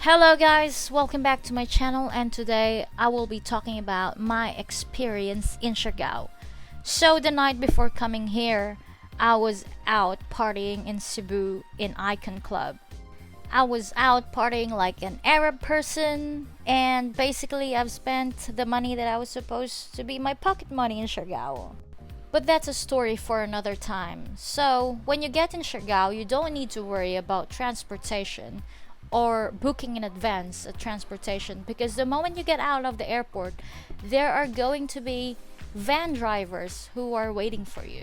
Hello guys, welcome back to my channel, and today I will be talking about my experience in Siargao. So the night before coming here, I was out partying in Cebu in Icon Club. I was out partying like an Arab person, and basically I've spent the money that I was supposed to be my pocket money in Siargao. But that's a story for another time. So, when you get in Siargao, you don't need to worry about transportation or booking in advance a transportation, because the moment you get out of the airport, there are going to be van drivers who are waiting for you.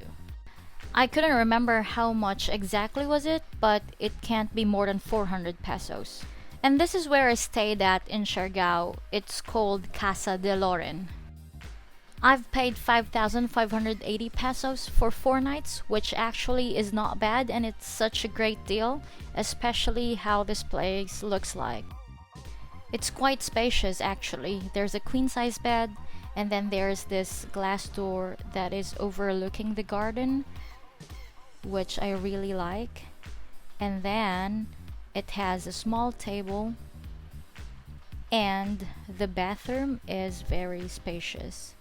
I couldn't remember how much exactly was it, but it can't be more than 400 pesos. And this is where I stayed at in Siargao. It's called Casa de Loren. I've paid 5,580 pesos for 4 nights, which actually is not bad, and it's such a great deal, especially how this place looks like. It's quite spacious actually. There's a queen size bed, and then there's this glass door that is overlooking the garden, which I really like. And then it has a small table, and the bathroom is very spacious.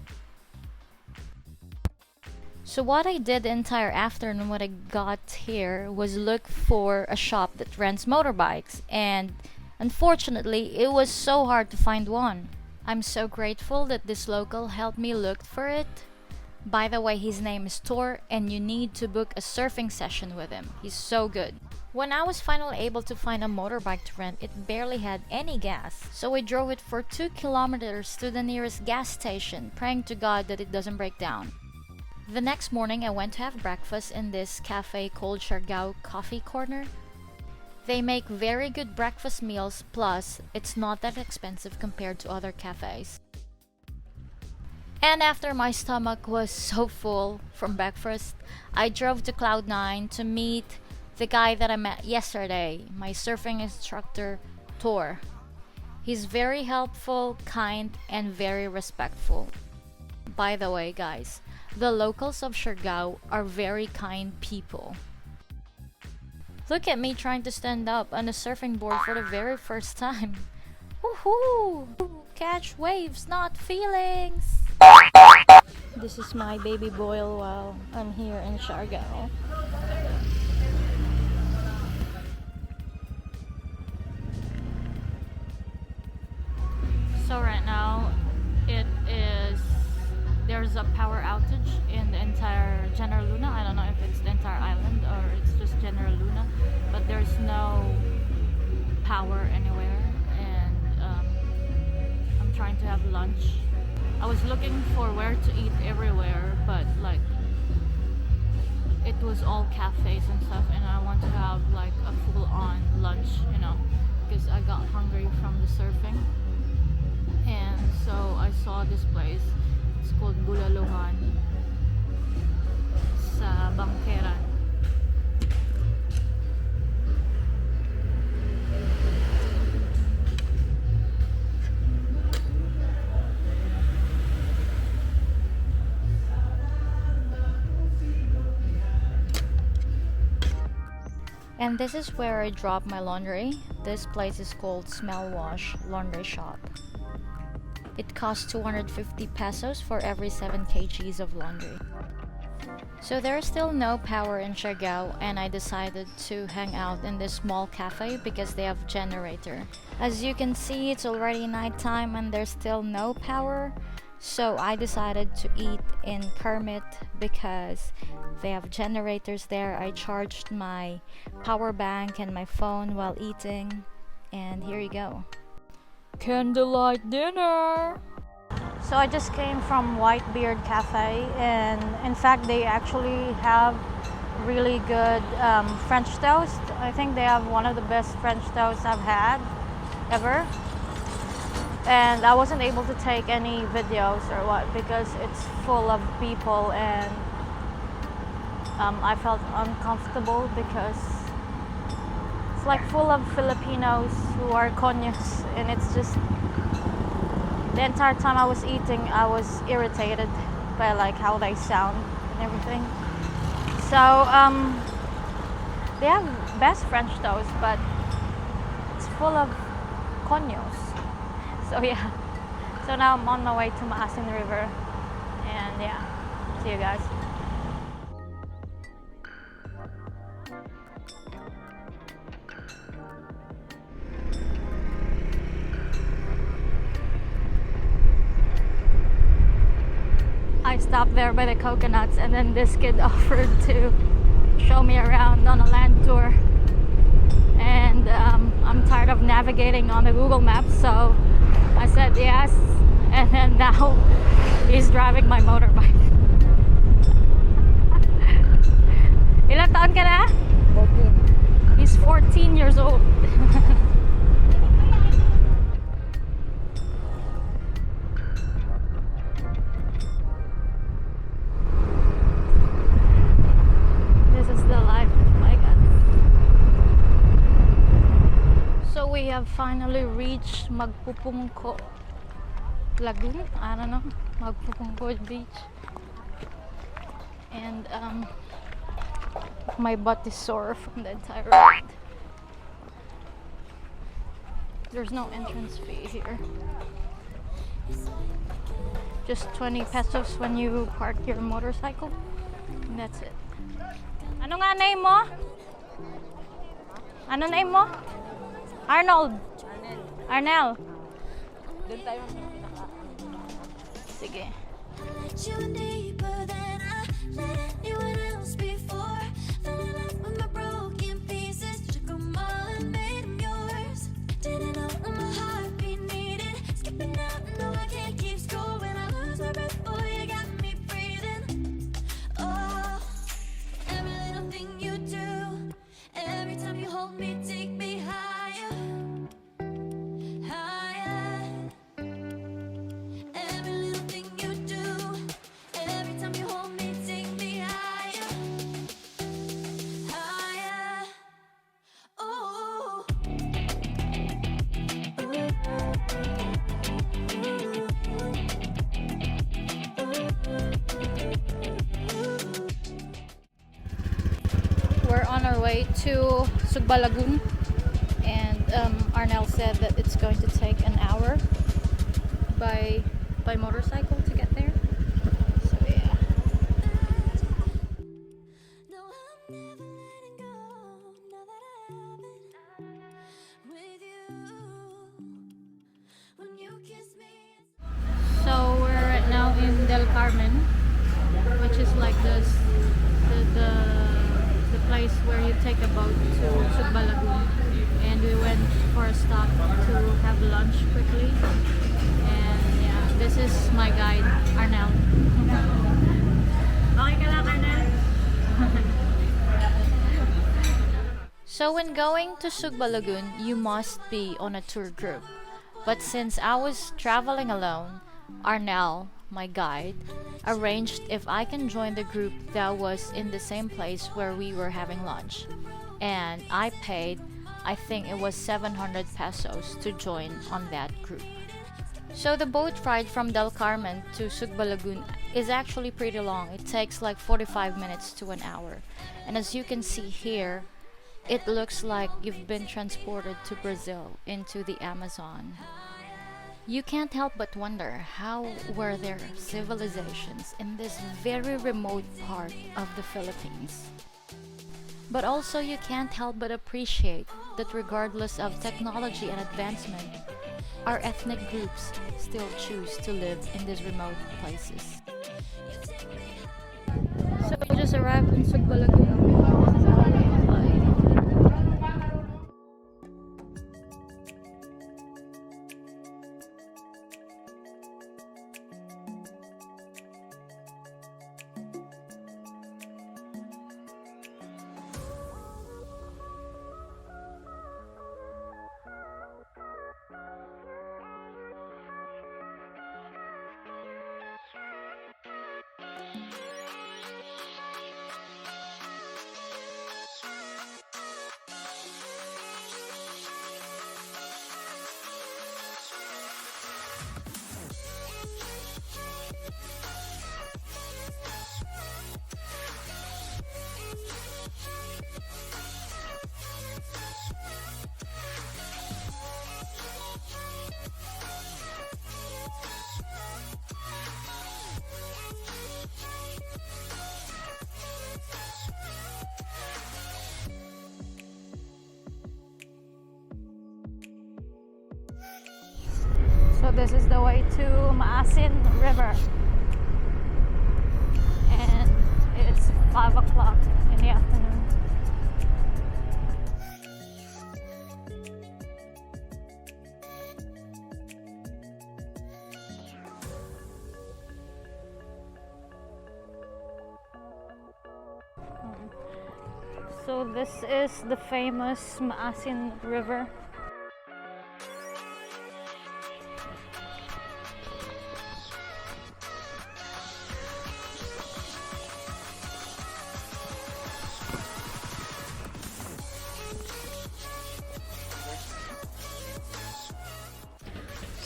So what I did the entire afternoon when I got here was look for a shop that rents motorbikes, and unfortunately it was so hard to find one. I'm so grateful that this local helped me look for it. By the way, his name is Tor, and you need to book a surfing session with him. He's so good. When I was finally able to find a motorbike to rent, it barely had any gas. So I drove it for 2 kilometers to the nearest gas station, praying to God that it doesn't break down. The next morning, I went to have breakfast in this cafe called Siargao Coffee Corner. They make very good breakfast meals, plus it's not that expensive compared to other cafes. And after my stomach was so full from breakfast, I drove to Cloud9 to meet the guy that I met yesterday, my surfing instructor, Tor. He's very helpful, kind, and very respectful. By the way, guys, the locals of Siargao are very kind people. Look at me trying to stand up on a surfing board for the very first time. Woohoo! Catch waves, not feelings! This is my baby boil while I'm here in Siargao. So right now, there's a power outage in the entire General Luna. I don't know if it's the entire island or it's just General Luna, but there's no power anywhere, and I'm trying to have lunch. I was looking for where to eat everywhere, but like it was all cafes and stuff, and I want to have like a full-on lunch, because I got hungry from the surfing. And so I saw this place. It's called Bulaluhan sa Bangkeran. And this is where I drop my laundry. This place is called Smell Wash Laundry Shop. It costs 250 pesos for every 7 kgs of laundry. So there's still no power in Siargao, and I decided to hang out in this small cafe because they have generator. As you can see, it's already nighttime and there's still no power. So I decided to eat in Kermit because they have generators there. I charged my power bank and my phone while eating, and here you go. Candlelight dinner! So I just came from Whitebeard Cafe, and in fact they actually have really good French toast. I think they have one of the best French toasts I've had ever. And I wasn't able to take any videos or what because it's full of people, and I felt uncomfortable because it's like full of Filipinos who are conyos, and it's just the entire time I was eating I was irritated by like how they sound and everything. So they have best French toast, but it's full of Conyos. So yeah. So now I'm on my way to Maasin River. And yeah, see you guys. I stopped there by the coconuts, and then this kid offered to show me around on a land tour. And I'm tired of navigating on the Google Maps, so I said yes. And then now he's driving my motorbike. Ilan taon ka na? 14. He's 14 years old. This is the life, my God. So we have finally reached Magpupungko Lagoon. I don't know, Magpupungko Beach. And my butt is sore from the entire ride. There's no entrance fee here. Just 20 pesos when you park your motorcycle. And that's it. Ano nga name mo? Ano name mo? Arnold. Arnel. Doon tayo pinaka. Sige. We're on our way to Sugba Lagoon, and Arnel said that it's going to take an hour by motorcycle to get there. So yeah. So we're right now in Del Carmen, which is like the place where you take a boat to Sugba Lagoon, and we went for a stop to have lunch quickly. And yeah, this is my guide, Arnel. Okay ka lang, Arnel? So when going to Sugba Lagoon, you must be on a tour group. But since I was traveling alone, Arnel, my guide, arranged if I can join the group that was in the same place where we were having lunch. And I paid, I think it was 700 pesos to join on that group. So the boat ride from Del Carmen to Sugba Lagoon is actually pretty long. It takes like 45 minutes to an hour. And as you can see here, it looks like you've been transported to Brazil into the Amazon. You can't help but wonder how were there civilizations in this very remote part of the Philippines. But also you can't help but appreciate that regardless of technology and advancement, our ethnic groups still choose to live in these remote places. So we just arrived in Sugba Lagoon. This is how it looks like. So this is the way to Maasin River, and it's 5 o'clock in the afternoon. So this is the famous Maasin River.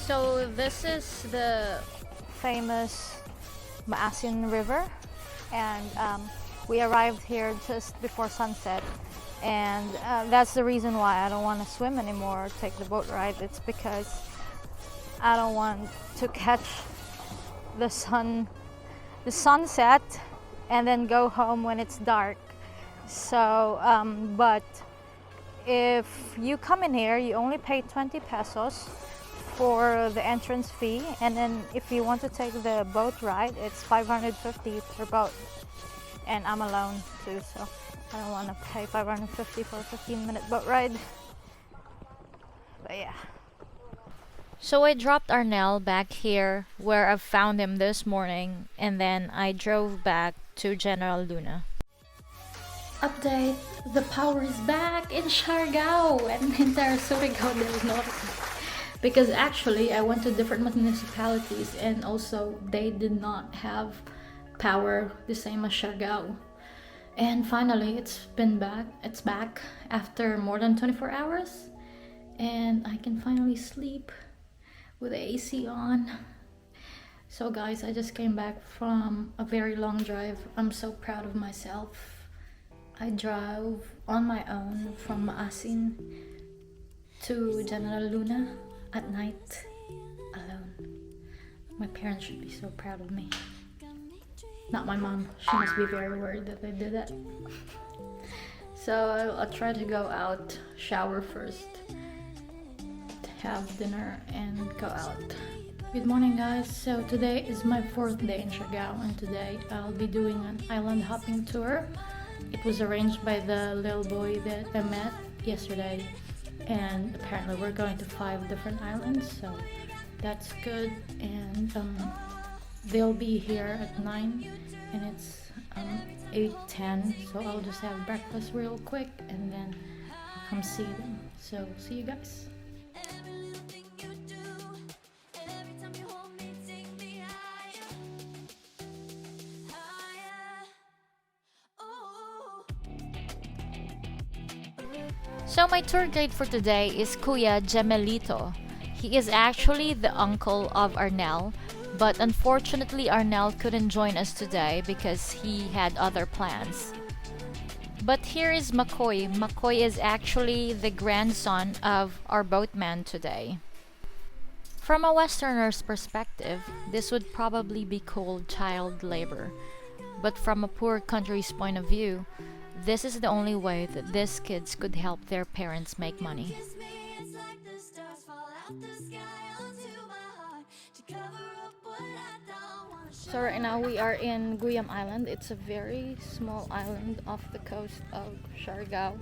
So this is the famous Maasin River, and we arrived here just before sunset, and that's the reason why I don't want to swim anymore or take the boat ride. It's because I don't want to catch the sunset and then go home when it's dark. So but if you come in here, you only pay 20 pesos for the entrance fee, and then if you want to take the boat ride, it's 550 per boat, and I'm alone too, so I don't want to pay 550 for a 15-minute boat ride. But yeah, so I dropped Arnel back here where I found him this morning, and then I drove back to General Luna. Update: the power is back in Siargao, and the entire Surigao del Norte. Because actually I went to different municipalities and also they did not have power the same as Siargao. And finally it's back after more than 24 hours, and I can finally sleep with the AC on. So guys, I just came back from a very long drive. I'm so proud of myself. I drove on my own from Maasin to General Luna at night alone. My parents should be so proud of me. Not my mom. She must be very worried that I did that. So I'll try to go out, shower first, have dinner, and go out. Good morning guys. So today is my 4th day in Siargao, and today I'll be doing an island hopping tour. It was arranged by the little boy that I met yesterday, and apparently we're going to 5 different islands, so that's good. And they'll be here at 9 and it's 8:10, so I'll just have breakfast real quick and then I'll come see them. So see you guys. So my tour guide for today is Kuya Gemelito. He is actually the uncle of Arnel, but unfortunately Arnel couldn't join us today because he had other plans. But here is Makoy. Makoy is actually the grandson of our boatman today. From a Westerner's perspective, this would probably be called child labor. But from a poor country's point of view, this is the only way that these kids could help their parents make money. So right now we are in Guyam Island. It's a very small island off the coast of Siargao.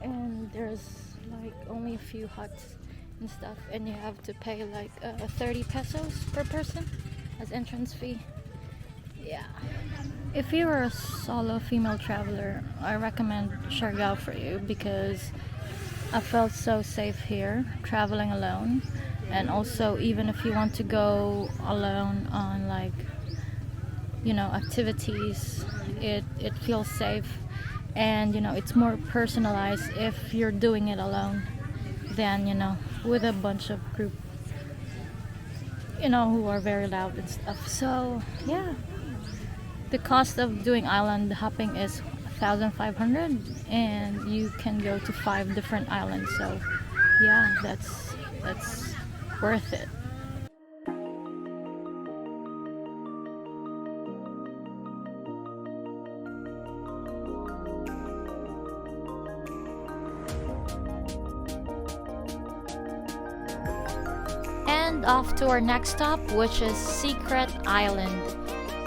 And there's like only a few huts and stuff, and you have to pay like 30 pesos per person as entrance fee. Yeah. If you're a solo female traveler, I recommend Siargao for you because I felt so safe here traveling alone. And also, even if you want to go alone on like, you know, activities, it feels safe, and you know, it's more personalized if you're doing it alone than, you know, with a bunch of group, you know, who are very loud and stuff. So yeah, the cost of doing island hopping is 1,500, and you can go to 5 different islands. So yeah, that's worth it. And off to our next stop, which is Secret Island.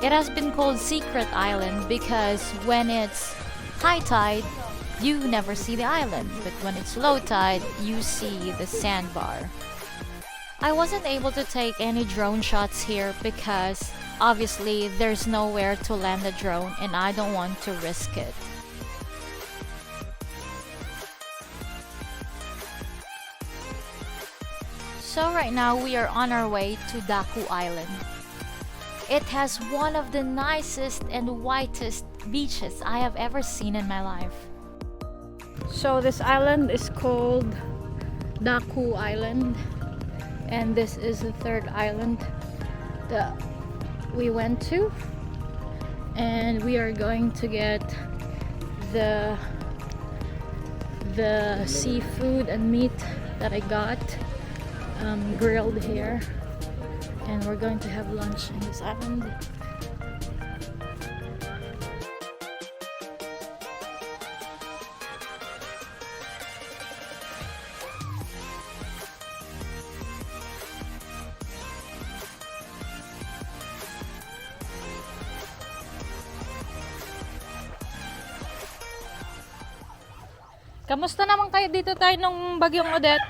It has been called Secret Island because when it's high tide, you never see the island, but when it's low tide, you see the sandbar. I wasn't able to take any drone shots here because obviously there's nowhere to land a drone and I don't want to risk it. So right now we are on our way to Daku Island. It has one of the nicest and whitest beaches I have ever seen in my life. So this island is called Daku Island, and this is the third island that we went to, and we are going to get the seafood and meat that I got grilled here, and we're going to have lunch in this island. Kamusta naman kayo dito tayo nung bagyong Odette?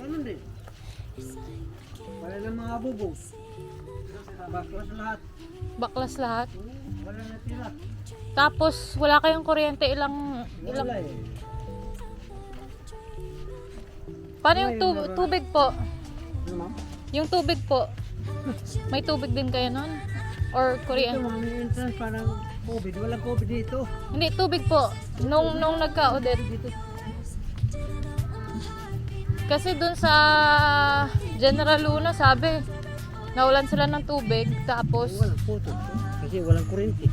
Ganun din. Wala ng mga bubong. Baklas lahat. Baklas lahat. Wala na tira. Tapos wala kayong kuryente ilang Wala eh. Paano yung tubig po? Ano ma'am? Yung tubig po. May tubig din kayo nun? Or Ito kuryente? ma'am, yung entrance parang COVID. Walang COVID dito. Hindi, tubig po. Nung nagka-Odette. Dito. Kasi dun sa General Luna sabi, nawalan sila ng tubig. Tapos, Walang photo. Kasi walang kuryente.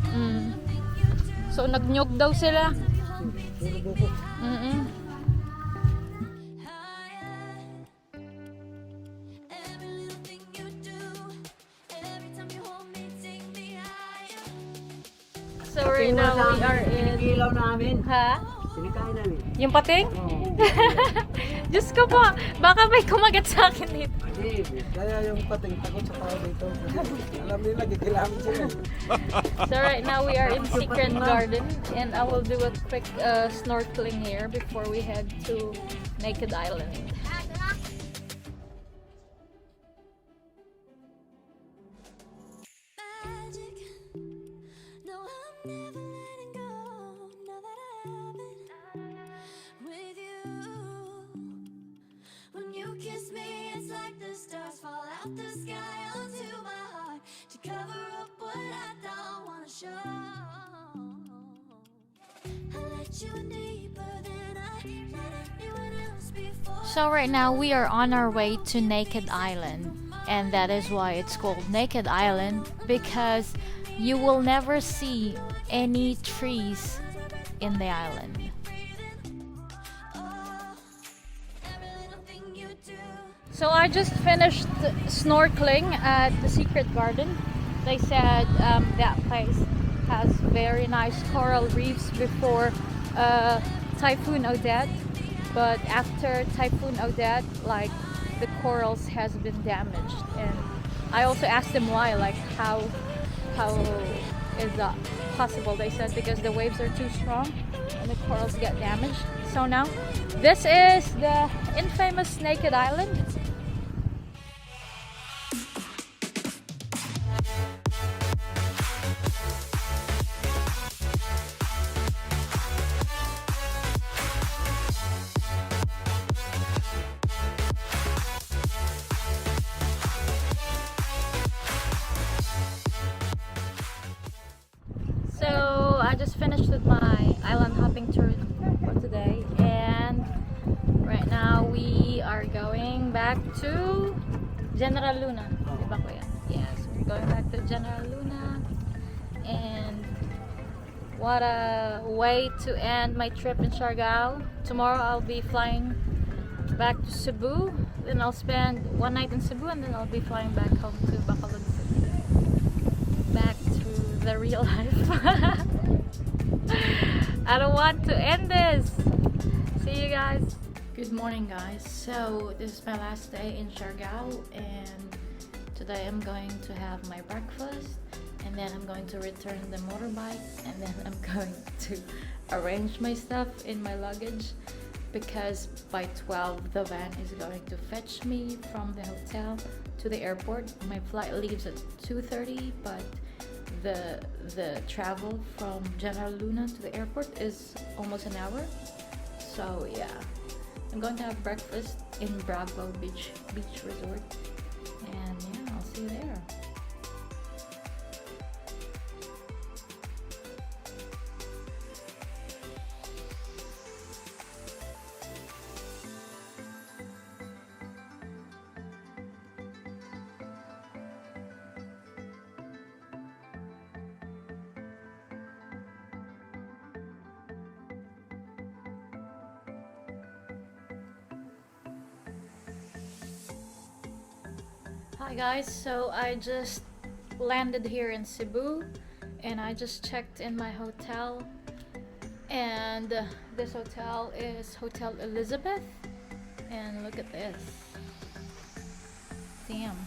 so nagnyog daw sila. Puro buko. So right now we are in... Kinikilaw namin. Ha? Sinikain namin. Yung pating? Oo. Diyos ko po, baka may kumagat sa akin dito. Hindi. Kaya yung pating takot sa tao dito. Alam nila, gigilamin sila. So right now we are in Secret Garden, and I will do a quick snorkeling here before we head to Naked Island. So right now we are on our way to Naked Island, and that is why it's called Naked Island, because you will never see any trees in the island. So I just finished snorkeling at the Secret Garden. They said that place has very nice coral reefs before Typhoon Odette, but after Typhoon Odette, like, the corals has been damaged. And I also asked them why, like how is that possible? They said because the waves are too strong and the corals get damaged. So now this is the infamous Naked Island. So I just finished with my island hopping tour for today, and right now we are going back to General Luna. Diba kuya? Yes, we're going back to General Luna, and what a way to end my trip in Siargao. Tomorrow I'll be flying back to Cebu, then I'll spend one night in Cebu, and then I'll be flying back home to Bacolod City. Back to the real life. I don't want to end this. See you guys. Good morning, guys. So this is my last day in Siargao, and today I'm going to have my breakfast, and then I'm going to return the motorbike, and then I'm going to arrange my stuff in my luggage, because by 12 the van is going to fetch me from the hotel to the airport. My flight leaves at 2:30, but the travel from General Luna to the airport is almost an hour. So yeah, I'm going to have breakfast in Bravo Beach Resort, and yeah, I'll see you there. Hi guys, so I just landed here in Cebu, and I just checked in my hotel, and this hotel is Hotel Elizabeth, and look at this. Damn.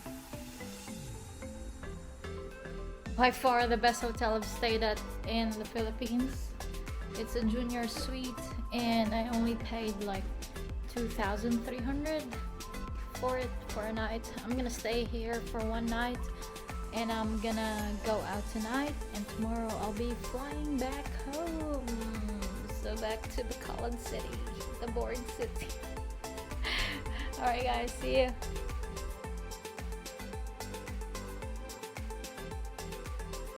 By far the best hotel I've stayed at in the Philippines. It's a junior suite, and I only paid like 2,300 for it for a night. I'm gonna stay here for one night, and I'm gonna go out tonight, and tomorrow I'll be flying back home. So back to the Bacolod City, the bored city. Alright guys, see you.